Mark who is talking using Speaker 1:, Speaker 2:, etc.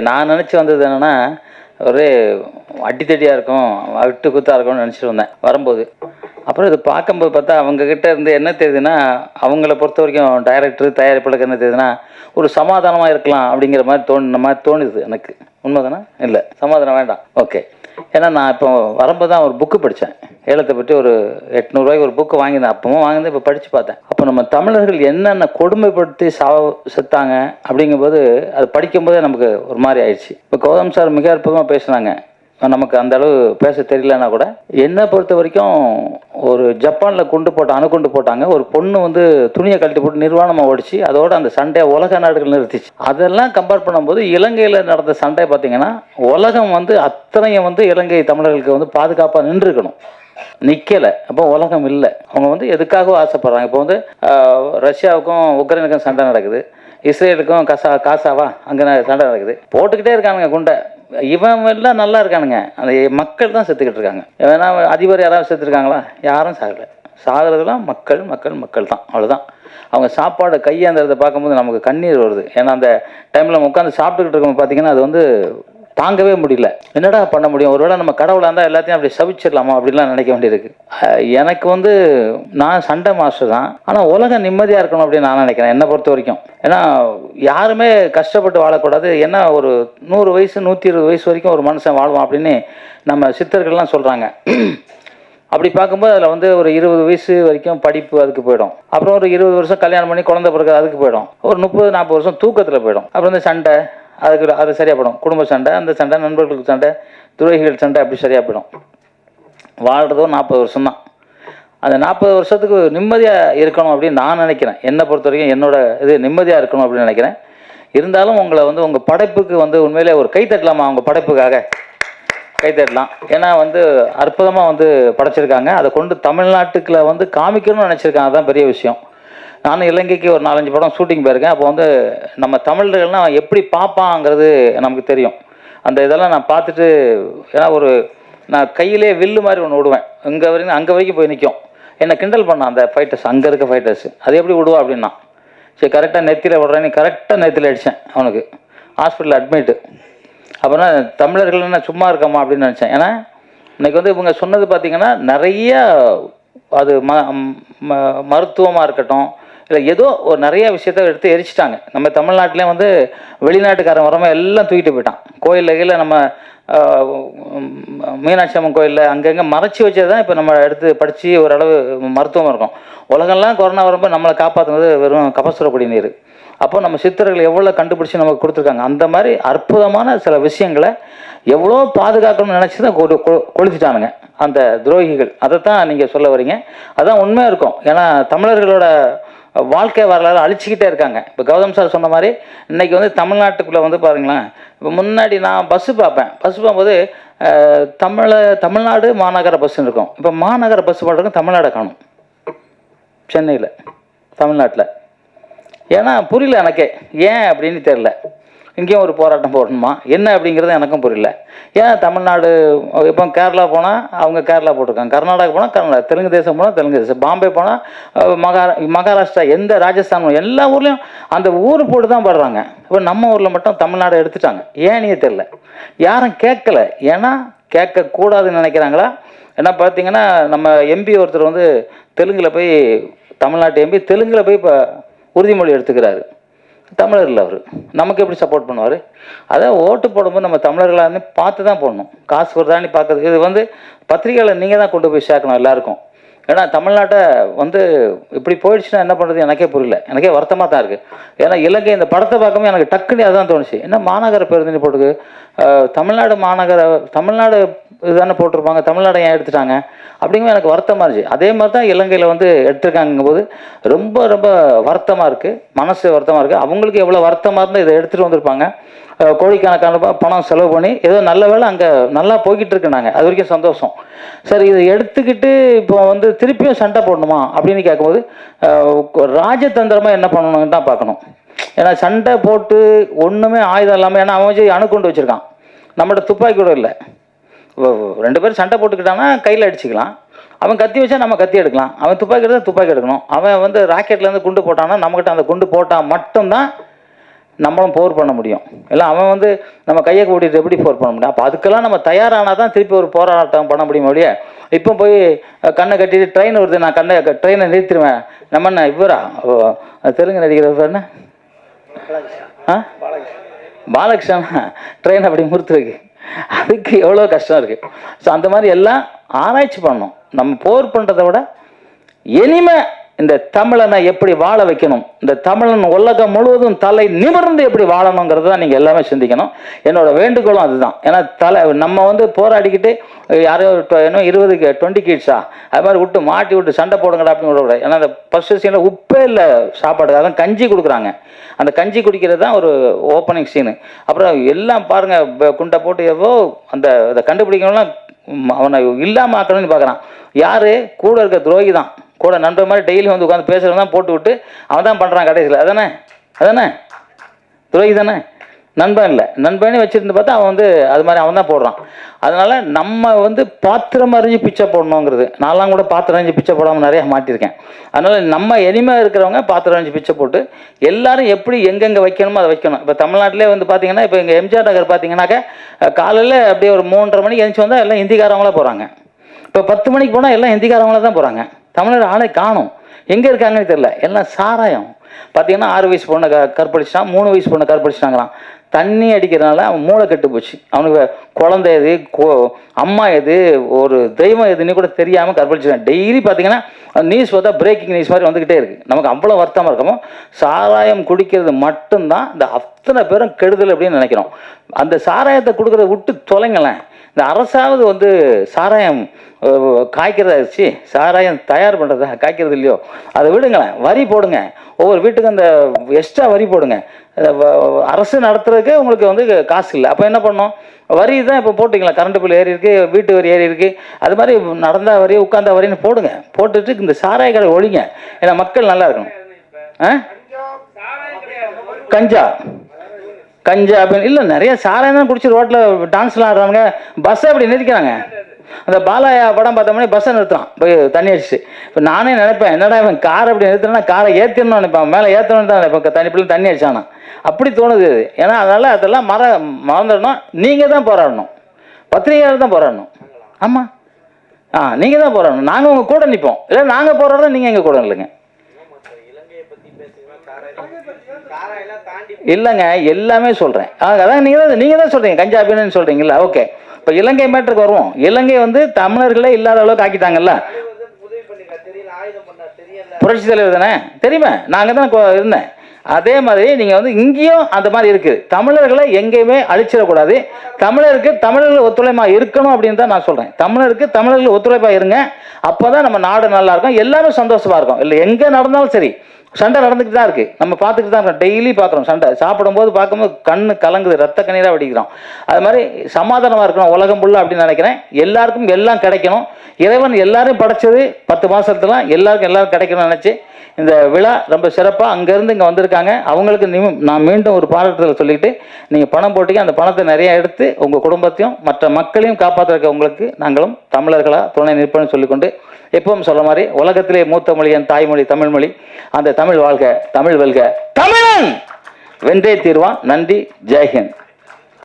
Speaker 1: நான் நினச்சி வந்தது என்னென்னா, ஒரே அடித்தடியாக இருக்கும், அட்டு குத்தாக இருக்கும்னு நினச்சிட்டு வந்தேன் வரும்போது. அப்புறம் இது பார்க்கும்போது பார்த்தா அவங்கக்கிட்ட இருந்து என்ன தெரியுதுன்னா, அவங்கள பொறுத்த வரைக்கும் டைரக்டர், தயாரிப்பாளருக்கு என்ன தெரியுதுன்னா, ஒரு சமாதானமாக இருக்கலாம் அப்படிங்கிற மாதிரி தோணுது எனக்கு. உண்மைதானே? இல்லை, சமாதானம் வேண்டாம். ஓகே. ஏன்னா நான் இப்போ வரும்போது தான் ஒரு புக்கு படித்தேன். ஏலத்தை பற்றி ஒரு 800 ஒரு புக்கு வாங்கியிருந்தேன். அப்பவும் வாங்கியிருந்தேன். இப்போ படித்து பார்த்தேன். அப்போ நம்ம தமிழர்கள் என்னென்ன கொடுமைப்படுத்தி செத்தாங்க அப்படிங்கும்போது அது படிக்கும்போதே நமக்கு ஒரு மாதிரி ஆயிடுச்சு. இப்போ கௌதம் சார் மிக அற்புதமாக பேசுனாங்க. நமக்கு அந்த அளவு பேச தெரியலன்னா கூட, என்னை பொறுத்த வரைக்கும் ஒரு ஜப்பானில் அணுகுண்டு போட்டாங்க. ஒரு பொண்ணு வந்து துணியை கழட்டி போட்டு நிர்வாணமாக ஓடிச்சு. அதோட அந்த சண்டையை உலக நாடுகள் நிறுத்திச்சு. அதெல்லாம் கம்பேர் பண்ணும்போது இலங்கையில் நடந்த சண்டை பார்த்தீங்கன்னா, உலகம் வந்து அத்தனையும் வந்து இலங்கை தமிழர்களுக்கு வந்து பாதுகாப்பாக நின்றுக்கணும், நிற்கலை. அப்போ உலகம் இல்லை. அவங்க வந்து எதுக்காகவும் ஆசைப்படுறாங்க. இப்போ வந்து ரஷ்யாவுக்கும் உக்ரைனுக்கும் சண்டை நடக்குது, இஸ்ரேலுக்கும் காசாவா அங்கே சண்டை நடக்குது. போட்டுக்கிட்டே இருக்கானுங்க குண்டை. இவன் எல்லாம் நல்லா இருக்கானுங்க, அந்த மக்கள் தான் செத்துக்கிட்டு இருக்காங்க. ஏன்னா அதிபர் யாராவது செத்துருக்காங்களா? யாரும் சாகலை. சாகிறதுலாம் மக்கள் மக்கள் மக்கள் தான், அவ்வளோதான். அவங்க சாப்பாடு கையாந்துறதை பார்க்கும்போது நமக்கு கண்ணீர் வருது. ஏன்னா அந்த டைமில் உட்காந்து சாப்பிட்டுக்கிட்டு இருக்கோம் பார்த்தீங்கன்னா, அது வந்து தாங்கவே முடியல. என்னடா பண்ண முடியும்? ஒருவேளை நம்ம கடவுளாக இருந்தால் எல்லாத்தையும் அப்படி சவிச்சிடலாமா அப்படின்லாம் நினைக்க வேண்டியிருக்கு. எனக்கு வந்து நான் சண்டை மாஸ்டர் தான், ஆனால் உலகம் நிம்மதியாக இருக்கணும் அப்படின்னு நான் நினைக்கிறேன், என்னை பொறுத்த வரைக்கும். ஏன்னா யாருமே கஷ்டப்பட்டு வாழக்கூடாது. ஏன்னா ஒரு 100 வயசு 120 வயசு வரைக்கும் ஒரு மனுஷன் வாழ்வான் அப்படின்னு நம்ம சித்தர்கள்லாம் சொல்கிறாங்க. அப்படி பார்க்கும்போது அதில் வந்து ஒரு 20 வயசு வரைக்கும் படிப்பு அதுக்கு போயிடும். அப்புறம் ஒரு 20 வருஷம் கல்யாணம் பண்ணி குழந்தை பிறகு அதுக்கு போயிடும். ஒரு 30-40 வருஷம் தூக்கத்தில் போயிடும். அப்புறம் வந்து சண்டை, அது சரியாக போயிடும். குடும்ப சண்டை, அந்த சண்டை, நண்பர்களுக்கு சண்டை, துரோகிகள் சண்டை, அப்படி சரியாக போயிடும். வாழ்கிறதோ 40 வருஷம் தான். அந்த 40 வருஷத்துக்கு நிம்மதியாக இருக்கணும் அப்படின்னு நான் நினைக்கிறேன். என்னை பொறுத்த வரைக்கும் என்னோட இது நிம்மதியாக இருக்கணும் அப்படின்னு நினைக்கிறேன். இருந்தாலும் உங்களை வந்து உங்கள் படைப்புக்கு வந்து உண்மையிலே ஒரு கை தட்டலாமா? உங்கள் படைப்புக்காக கை தட்டலாம். ஏன்னா வந்து அற்புதமாக வந்து படைச்சிருக்காங்க. அதை கொண்டு தமிழ்நாட்டுக்குள்ள வந்து காமிக்கணும்னு நினச்சிருக்காங்க. அதுதான் பெரிய விஷயம். நானும் இலங்கைக்கு ஒரு 4-5 படம் ஷூட்டிங் போயிருக்கேன். அப்போ வந்து நம்ம தமிழர்கள்லாம் எப்படி பார்ப்பாங்கிறது நமக்கு தெரியும். அந்த இதெல்லாம் நான் பார்த்துட்டு, ஏன்னா நான் கையிலே வில்லு மாதிரி ஒன்று விடுவேன். அங்கே வரைக்கும் போய் நிற்கும். என்னை கிண்டல் பண்ணான் அந்த ஃபைட்டர்ஸ், அங்கே இருக்க ஃபைட்டர்ஸ். அது எப்படி விடுவா அப்படின்னா, சரி கரெக்டாக நெத்தியில் விடுறேன்னு கரெக்டாக நெத்தியில் அடித்தேன். அவனுக்கு ஹாஸ்பிட்டலில் அட்மிட்டு. அப்புறம் தமிழர்கள் என்ன சும்மா இருக்கமா அப்படின்னு நினச்சேன். ஏன்னா இன்றைக்கி வந்து இவங்க சொன்னது பார்த்திங்கன்னா நிறைய அது மருத்துவமாக இருக்கட்டும், இல்லை ஏதோ ஒரு நிறைய விஷயத்த எடுத்து எரிச்சிட்டாங்க. நம்ம தமிழ்நாட்டிலே வந்து வெளிநாட்டுக்காரன் வரவங்க எல்லாம் தூக்கிட்டு போயிட்டான். கோயிலில் நம்ம மீனாட்சி அம்மன் கோயிலில் அங்கங்கே மறைச்சி வச்சது தான் இப்போ நம்ம எடுத்து படித்து ஓரளவு மருத்துவம் இருக்கும். உலகம்லாம் கொரோனா வரும்போது நம்மளை காப்பாற்றுனது வெறும் கபசுரப்படி நீர். அப்போ நம்ம சித்தர்கள் எவ்வளோ கண்டுபிடிச்சி நமக்கு கொடுத்துருக்காங்க. அந்த மாதிரி அற்புதமான சில விஷயங்களை எவ்வளோ பாதுகாக்கணும்னு நினச்சி தான் கொளுத்திட்டானுங்க அந்த துரோகிகள். அதைத்தான் நீங்கள் சொல்ல வரீங்க. அதுதான் உண்மையாக இருக்கும். ஏன்னா தமிழர்களோட வாழ்க்கை வரலாறு அழிச்சிக்கிட்டே இருக்காங்க. இப்போ கௌதம் சார் சொன்ன மாதிரி இன்றைக்கி வந்து தமிழ்நாட்டுக்குள்ளே வந்து பாருங்களேன், இப்போ முன்னாடி நான் பஸ்ஸு பார்க்கும்போது தமிழ்நாடு மாநகர பஸ்ஸுன்னு இருக்கும். இப்போ மாநகர பஸ்ஸு பண்ணுறதுக்கு தமிழ்நாடை காணும், சென்னையில், தமிழ்நாட்டில். ஏன்னா புரியல எனக்கே, ஏன் அப்படின்னு தெரில. இங்கேயும் ஒரு போராட்டம் போடணுமா என்ன அப்படிங்கிறது எனக்கும் புரியல. ஏன் தமிழ்நாடு, இப்போ கேரளா போனால் அவங்க கேரளா போட்டிருக்காங்க, கர்நாடகா போனால் கர்நாடகா, தெலுங்கு தேசம் போனால் தெலுங்கு தேசம், பாம்பே போனால் மகாராஷ்டிரா, எந்த ராஜஸ்தான், எல்லா ஊர்லேயும் அந்த ஊர் போட்டு தான் பாடுறாங்க. இப்போ நம்ம ஊரில் மட்டும் தமிழ்நாடு எடுத்துட்டாங்க. ஏன்னே தெரில, யாரும் கேட்கல. ஏன்னா கேட்கக்கூடாதுன்னு நினைக்கிறாங்களா? ஏன்னா பார்த்தீங்கன்னா நம்ம எம்பி ஒருத்தர் வந்து தெலுங்கில் போய், தமிழ்நாட்டு எம்பி தெலுங்கில் போய் இப்போ உறுதிமொழி எடுத்துக்கிறாரு. தமிழர் இல்லை அவர், நமக்கு எப்படி சப்போர்ட் பண்ணுவார்? அதான் ஓட்டு போடும்போது நம்ம தமிழர்களாக பார்த்து தான் போடணும். காசு வருதான்னு பார்க்குறது. இது வந்து பத்திரிகையில் நீங்கள் தான் கொண்டு போய் சேர்க்கணும் எல்லாருக்கும். ஏன்னா தமிழ்நாட்டை வந்து இப்படி போயிடுச்சுன்னா என்ன பண்ணுறது எனக்கே புரியல. எனக்கே வருத்தமாக தான் இருக்குது. ஏன்னா இலங்கை இந்த படத்தை பார்க்கும்போது எனக்கு டக்குனு அதுதான் தோணுச்சு. என்ன மாநகர பேருந்து போட்டுக்கு தமிழ்நாடு இதுதானே போட்டிருப்பாங்க, தமிழ்நாடு ஏன் எடுத்துட்டாங்க அப்படிங்கும்போது எனக்கு வருத்தமாக இருந்துச்சு. அதே மாதிரி தான் இலங்கையில் வந்து எடுத்துருக்காங்கும் போது ரொம்ப ரொம்ப வருத்தமாக இருக்குது, மனசு வருத்தமாக இருக்குது. அவங்களுக்கு எவ்வளோ வருத்தமாக இருந்தால் இதை எடுத்துகிட்டு வந்திருப்பாங்க. கோடிக்கணக்கான பணம் செலவு பண்ணி ஏதோ நல்ல வேலை அங்கே நல்லா போய்கிட்டு இருக்குனாங்க, அது வரைக்கும் சந்தோஷம். சரி, இதை எடுத்துக்கிட்டு இப்போ வந்து திருப்பியும் சண்டை போடணுமா அப்படின்னு கேட்கும்போது ராஜதந்திரமாக என்ன பண்ணணும்னு தான் பார்க்கணும். ஏன்னா சண்டை போட்டு ஒன்றுமே ஆயுதம் இல்லாமல், ஏன்னா அவன் அணுகுண்டு வச்சுருக்கான், நம்மகிட்ட துப்பாக்கி கூட இல்லை. 2 பேரும் சண்டை போட்டுக்கிட்டான்னா கையில் அடிச்சுக்கலாம். அவன் கத்தி வச்சா நம்ம கத்தி எடுக்கலாம், அவன் துப்பாக்கி எடுத்தால் துப்பாக்கி எடுக்கணும். அவன் வந்து ராக்கெட்லேருந்து குண்டு போட்டான்னா நம்மகிட்ட அந்த குண்டு போட்டால் மட்டும்தான் நம்மளும் போர் பண்ண முடியும். இல்லை அவன் வந்து நம்ம கையை கூட்டிகிட்டு எப்படி போர் பண்ண முடியும்? அப்போ அதுக்கெல்லாம் நம்ம தயாரானால் தான் திருப்பி ஒரு போராட்டம் பண்ண முடியும். அப்படியே இப்போ போய் கண்ணை கட்டிட்டு ட்ரெயின் வருது, நான் ட்ரெயினை நிறுத்திடுவேன். நம்ம என்ன இவரா தெலுங்கு நடிகர் என்ன பாலகிருஷ்ணா ட்ரெயின் அப்படி முறுத்துருக்கு, அதுக்கு எவ்வளோ கஷ்டம் இருக்குது. ஸோ அந்த மாதிரி எல்லாம் ஆராய்ச்சி பண்ணணும். நம்ம போர் பண்ணுறதை விட இனிமே இந்த தமிழனை எப்படி வாழ வைக்கணும், இந்த தமிழன் உலகம் முழுவதும் தலை நிமிர்ந்து எப்படி வாழணுங்கிறது தான் நீங்கள் எல்லாமே சிந்திக்கணும். என்னோட வேண்டுகோளும் அதுதான். ஏன்னா நம்ம வந்து போராடிக்கிட்டு யாரோ இன்னும் 20 கிட்ஸா அது மாதிரி விட்டு மாட்டி விட்டு சண்டை போடுங்கடா அப்படின்னு விடக்கூடாது. ஏன்னா அந்த ஃபர்ஸ்ட் சீனில் உப்பே இல்லை சாப்பாடுக்கு, அதான் கஞ்சி கொடுக்குறாங்க. அந்த கஞ்சி குடிக்கிறது தான் ஒரு ஓப்பனிங் சீனு. அப்புறம் எல்லாம் பாருங்கள் குண்டை போட்டு எவ்வளோ அந்த கண்டுபிடிக்கணும்லாம் அவனை இல்லாமல் ஆக்கணும்னு பார்க்குறான். யார் கூட இருக்க துரோகி தான், கூட நண்பர் மாதிரி டெய்லி வந்து உட்காந்து பேசுகிறவன் தான் போட்டு விட்டு அவன் தான் பண்ணுறான் கடைசியில். அதானே துரோகி தானே, நண்பன் இல்லை. நண்பனே வச்சுருந்து பார்த்தா அவன் வந்து அது மாதிரி அவன் தான் போடுறான். அதனால் நம்ம வந்து பாத்திரம் அறிஞ்சு பிச்சை போடணுங்கிறது. நான்லாம் கூட பாத்திரம் அறிஞ்சு பிச்சை போடாமல் நிறையா மாட்டியிருக்கேன். அதனால் நம்ம இனிமேல் இருக்கிறவங்க பாத்திரம் அறிஞ்சு பிச்சை போட்டு எல்லாரும் எப்படி எங்கெங்கே வைக்கணுமோ அதை வைக்கணும். இப்போ தமிழ்நாட்டிலே வந்து பார்த்தீங்கன்னா, இப்போ எங்கள் எம்ஜிஆர் நகர் பார்த்தீங்கன்னாக்கா காலையில் அப்படியே ஒரு 3:30 மணிக்கு எழுந்துச்சி வந்தால் எல்லாம் ஹிந்திக்காரவங்களாக போகிறாங்க. இப்போ 10 மணிக்கு போனால் எல்லாம் ஹிந்திக்காரவங்களாக தான் போகிறாங்க. தமிழர் ஆளை காணும், எங்கே இருக்காங்கன்னு தெரியல. எல்லாம் சாராயம். பார்த்தீங்கன்னா 6 வயசு பொண்ணை கற்பழிச்சிட்டான், 3 வயசு பொண்ணை கற்பழிச்சிட்டாங்களாம். தண்ணி அடிக்கிறதுனால அவன் மூளை கெட்டு போச்சு. அவனுக்கு குழந்தை எது, அம்மா எது, ஒரு தெய்வம் எதுன்னு கூட தெரியாமல் கற்பழிச்சிட்டான். டெய்லி பார்த்தீங்கன்னா நியூஸ் பார்த்தா பிரேக்கிங் நியூஸ் மாதிரி வந்துக்கிட்டே இருக்குது. நமக்கு அவ்வளோ வருத்தமாக இருக்கமோ. சாராயம் குடிக்கிறது மட்டும்தான் இந்த அத்தனை பேரும் கெடுதல் அப்படின்னு நினைக்கிறோம். அந்த சாராயத்தை கொடுக்குறத விட்டு தொலைங்களேன். இந்த அரசாவது வந்து சாராயம் காய்க்கிறதா இருந்துச்சு, சாராயம் தயார் பண்ணுறதா காய்க்கிறது இல்லையோ, அதை விடுங்களேன். வரி போடுங்க, ஒவ்வொரு வீட்டுக்கும் அந்த எக்ஸ்ட்ரா வரி போடுங்க. அரசு நடத்துறதுக்கு உங்களுக்கு வந்து காசு இல்லை. அப்போ என்ன பண்ணோம், வரி தான் இப்போ போட்டிங்களா, கரண்ட் பில் ஏறி இருக்குது, வீட்டு வரி ஏறி இருக்குது. அது மாதிரி நடந்தா வரி உட்காந்தா வரின்னு போடுங்க. போட்டுட்டு இந்த சாராய கடை ஒழிங்க. ஏன்னா மக்கள் நல்லா இருக்கணும். கஞ்சா அப்படின்னு இல்லை, நிறைய சாராயம் தான் குடிச்சு ரோட்டில் டான்ஸ்லாம் ஆடுறாங்க. பஸ்ஸை அப்படி நிறுத்திக்கிறாங்க. அந்த பாலாயா படம் பார்த்தோம்னா பஸ்ஸை நிறுத்துறான் போய் தண்ணி அடிச்சு. இப்போ நானே நினைப்பேன், என்னடா இவன் காரை அப்படி நிறுத்தினா காரை ஏற்றணும்னு நினைப்பான், மேலே ஏற்றணும்னு தான் நினைப்பேன். தண்ணி அடிச்சானா அப்படி தோணுது. ஏன்னா அதனால் அதெல்லாம் மறந்துடணும். நீங்கள் தான் போராடணும், பத்திரிகையாளர் தான் போராடணும். ஆமாம், நீங்கள் தான் போராடணும். நாங்கள் உங்கள் கூட நிற்போம். இல்லை நாங்கள் போராடுறோம், நீங்கள் எங்கள் கூட இல்லைங்க. இல்லைங்க, எல்லாமே சொல்கிறேன். அதான் நீங்கள் தான் சொல்கிறீங்க, கஞ்சா அப்படின்னு சொல்கிறீங்களா? ஓகே, இப்போ இலங்கை மேட்டருக்கு வருவோம். இலங்கை வந்து தமிழர்களே இல்லாத அளவுக்கு ஆக்கிட்டாங்கல்ல. புரட்சி தலைவர் தானே, தெரியுமா? நாங்கள் தான் இருந்தேன். அதே மாதிரி நீங்கள் வந்து இங்கேயும் அந்த மாதிரி இருக்குது. தமிழர்களை எங்கேயுமே அழிச்சிடக்கூடாது. தமிழர்கள் ஒத்துழைப்பாக இருக்கணும் அப்படின்னு தான் நான் சொல்கிறேன். தமிழர்கள் ஒத்துழைப்பாக இருங்க. அப்போ தான் நம்ம நாடு நல்லா இருக்கும், எல்லாமே சந்தோஷமாக இருக்கும். இல்லை எங்கே நடந்தாலும் சரி, சண்டை நடந்துக்கிட்டு தான் இருக்குது. நம்ம பார்த்துக்கிட்டு தான் இருக்கோம், டெய்லி பார்க்குறோம். சண்டை சாப்பிடும்போது பார்க்கும்போது கண்ணு கலங்குது, ரத்த கண்ணீராக வடிக்கிறோம். அது மாதிரி சமாதானமாக இருக்கணும் உலகம் ஃபுல்லாக அப்படின்னு நினைக்கிறேன். எல்லாருக்கும் எல்லாம் கிடைக்கணும். இறைவன் எல்லாரையும் படைச்சது 10 மாதத்துலாம் எல்லாருக்கும் கிடைக்கணும்னு நினச்சி இந்த விழா ரொம்ப சிறப்பாக அங்கேருந்து இங்கே வந்திருக்காங்க. அவங்களுக்கு நான் மீண்டும் ஒரு பாராட்டுதல் சொல்லிக்கிட்டு, நீங்கள் பணம் போட்டிங்க, அந்த பணத்தை நிறையா எடுத்து உங்கள் குடும்பத்தையும் மற்ற மக்களையும் காப்பாற்றுறதுக்கு உங்களுக்கு நாங்களும் தமிழர்களாக துணை நிற்போம்னு சொல்லிக்கொண்டு, எப்பவும் சொல்ல மாதிரி உலகத்திலே மூத்த மொழி என் தாய்மொழி தமிழ் மொழி. அந்த தமிழ் வாழ்க, தமிழ் வெல்க, தமிழன் வென்றே தீர்வான். நன்றி, ஜெய்ஹிந்த்.